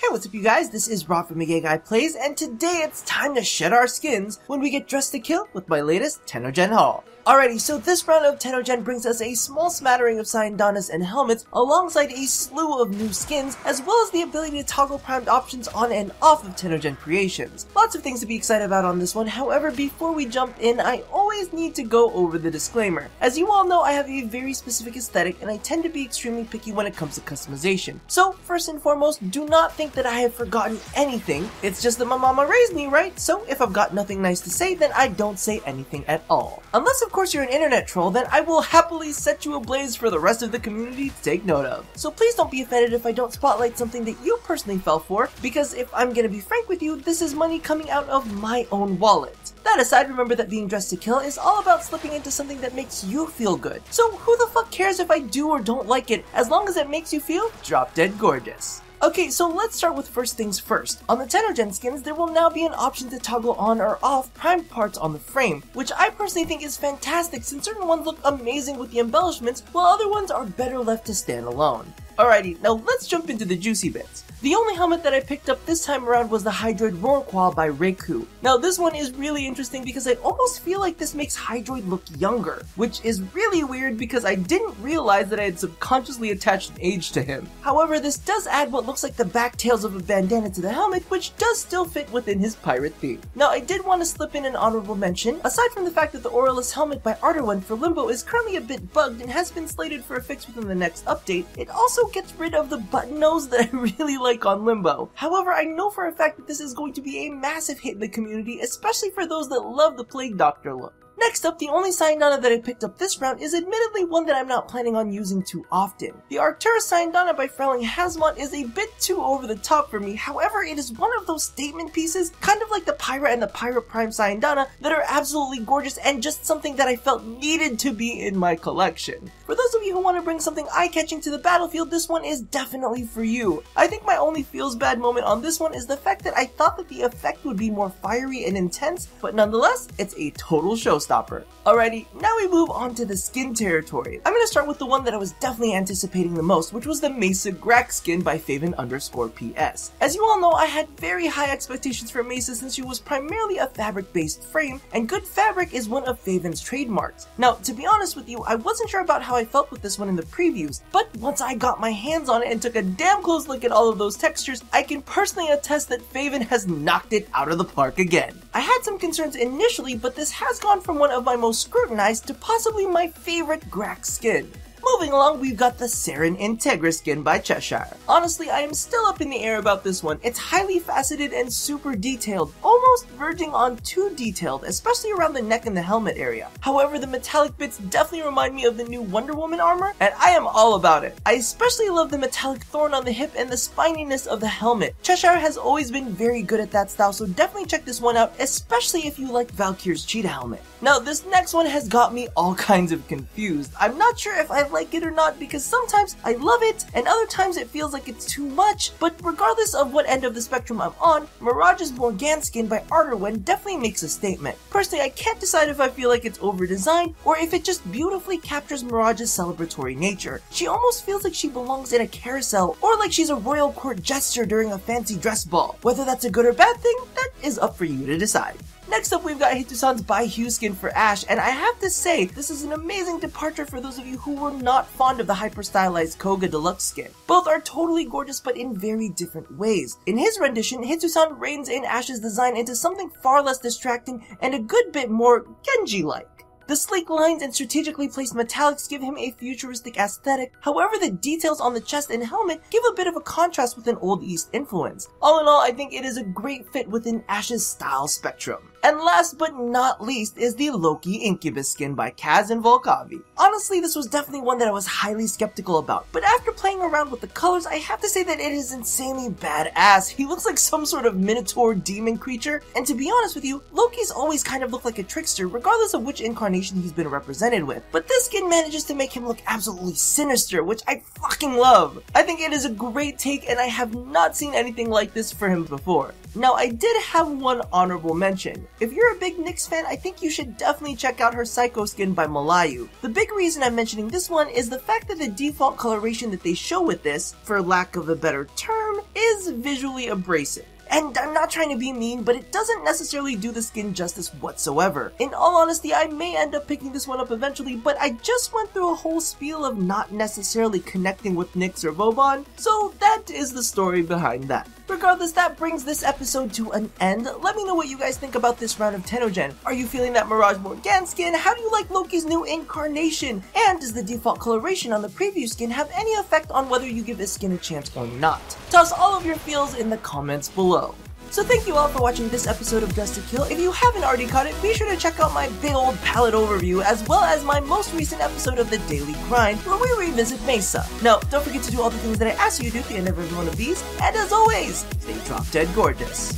Hey, what's up you guys? This is Rob from Plays, and today it's time to shed our skins when we get dressed to kill with my latest Tennogen haul. Alrighty, so this round of Tennogen brings us a small smattering of Syandanas and helmets alongside a slew of new skins, as well as the ability to toggle primed options on and off of Tennogen creations. Lots of things to be excited about on this one. However, before we jump in, I always need to go over the disclaimer. As you all know, I have a very specific aesthetic and I tend to be extremely picky when it comes to customization. So first and foremost, do not think that I have forgotten anything. It's just that my mama raised me, right? So if I've got nothing nice to say, then I don't say anything at all. Unless of course you're an internet troll, then I will happily set you ablaze for the rest of the community to take note of. So please don't be offended if I don't spotlight something that you personally fell for, because if I'm gonna be frank with you, this is money coming out of my own wallet. That aside, remember that being dressed to kill is all about slipping into something that makes you feel good. So who the fuck cares if I do or don't like it, as long as it makes you feel drop dead gorgeous. Okay, so let's start with first things first. On the Tennogen skins, there will now be an option to toggle on or off primed parts on the frame, which I personally think is fantastic since certain ones look amazing with the embellishments, while other ones are better left to stand alone. Alrighty, now let's jump into the juicy bits. The only helmet that I picked up this time around was the Hydroid Rorqual by Rekkou. Now this one is really interesting because I almost feel like this makes Hydroid look younger, which is really weird because I didn't realize that I had subconsciously attached an age to him. However, this does add what looks like the back tails of a bandana to the helmet, which does still fit within his pirate theme. Now I did want to slip in an honorable mention. Aside from the fact that the Aureolus Helmet by Artarrwen for Limbo is currently a bit bugged and has been slated for a fix within the next update, it also gets rid of the button nose that I really like on Limbo. However, I know for a fact that this is going to be a massive hit in the community, especially for those that love the Plague Doctor look. Next up, the only Syandana that I picked up this round is admittedly one that I'm not planning on using too often. The Arcturus Syandana by FrellingHazmot is a bit too over the top for me. However, it is one of those statement pieces, kind of like the Pirate and the Pirate Prime Syandana, that are absolutely gorgeous and just something that I felt needed to be in my collection. For those of you who want to bring something eye-catching to the battlefield, this one is definitely for you. I think my only feels bad moment on this one is the fact that I thought that the effect would be more fiery and intense, but nonetheless, it's a total showstopper. Alrighty, now we move on to the skin territory. I'm gonna start with the one that I was definitely anticipating the most, which was the Mesa Graxx skin by Faven_PS. As you all know, I had very high expectations for Mesa since she was primarily a fabric-based frame, and good fabric is one of Faven's trademarks. Now, to be honest with you, I wasn't sure about how I felt with this one in the previews, but once I got my hands on it and took a damn close look at all of those textures, I can personally attest that Faven has knocked it out of the park again. I had some concerns initially, but this has gone from one of my most scrutinized to possibly my favorite Graxx skin. Moving along, we've got the Saryn Integra skin by Cheshire. Honestly, I am still up in the air about this one. It's highly faceted and super detailed, almost verging on too detailed, especially around the neck and the helmet area. However, the metallic bits definitely remind me of the new Wonder Woman armor, and I am all about it. I especially love the metallic thorn on the hip and the spininess of the helmet. Cheshire has always been very good at that style, so definitely check this one out, especially if you like Valkyr's cheetah helmet. Now, this next one has got me all kinds of confused. I'm not sure if I like it or not because sometimes I love it and other times it feels like it's too much, but regardless of what end of the spectrum I'm on, Mirage Morgaine Skin by Artarrwen definitely makes a statement. Personally, I can't decide if I feel like it's over-designed or if it just beautifully captures Mirage's celebratory nature. She almost feels like she belongs in a carousel or like she's a royal court jester during a fancy dress ball. Whether that's a good or bad thing, that is up for you to decide. Next up, we've got Hitsu San's Bai Hu Skin for Ashe, and I have to say, this is an amazing departure for those of you who were not fond of the hyper-stylized Koga Deluxe skin. Both are totally gorgeous, but in very different ways. In his rendition, Hitsu San reins in Ashe's design into something far less distracting and a good bit more Genji-like. The sleek lines and strategically placed metallics give him a futuristic aesthetic, however the details on the chest and helmet give a bit of a contrast with an Old East influence. All in all, I think it is a great fit within Ashe's style spectrum. And last but not least is the Loki Incubus skin by Kaz and Volkovyi. Honestly, this was definitely one that I was highly skeptical about, but after playing around with the colors, I have to say that it is insanely badass. He looks like some sort of minotaur demon creature, and to be honest with you, Loki's always kind of looked like a trickster regardless of which incarnation he's been represented with, but this skin manages to make him look absolutely sinister, which I fucking love. I think it is a great take and I have not seen anything like this for him before. Now, I did have one honorable mention. If you're a big Nyx fan, I think you should definitely check out her Saikou Skin by Melayu. The big reason I'm mentioning this one is the fact that the default coloration that they show with this, for lack of a better term, is visually abrasive. And I'm not trying to be mean, but it doesn't necessarily do the skin justice whatsoever. In all honesty, I may end up picking this one up eventually, but I just went through a whole spiel of not necessarily connecting with Nyx or Vauban, so that is the story behind that. Regardless, that brings this episode to an end. Let me know what you guys think about this round of Tennogen. Are you feeling that Mirage Morgaine skin? How do you like Loki's new incarnation? And does the default coloration on the preview skin have any effect on whether you give this skin a chance or not? Toss all of your feels in the comments below. So thank you all for watching this episode of Dressed to Kill. If you haven't already caught it, be sure to check out my big old palette overview as well as my most recent episode of the Daily Grind where we revisit Mesa. Now, don't forget to do all the things that I asked you to do at the end of every one of these, and as always, stay drop dead gorgeous.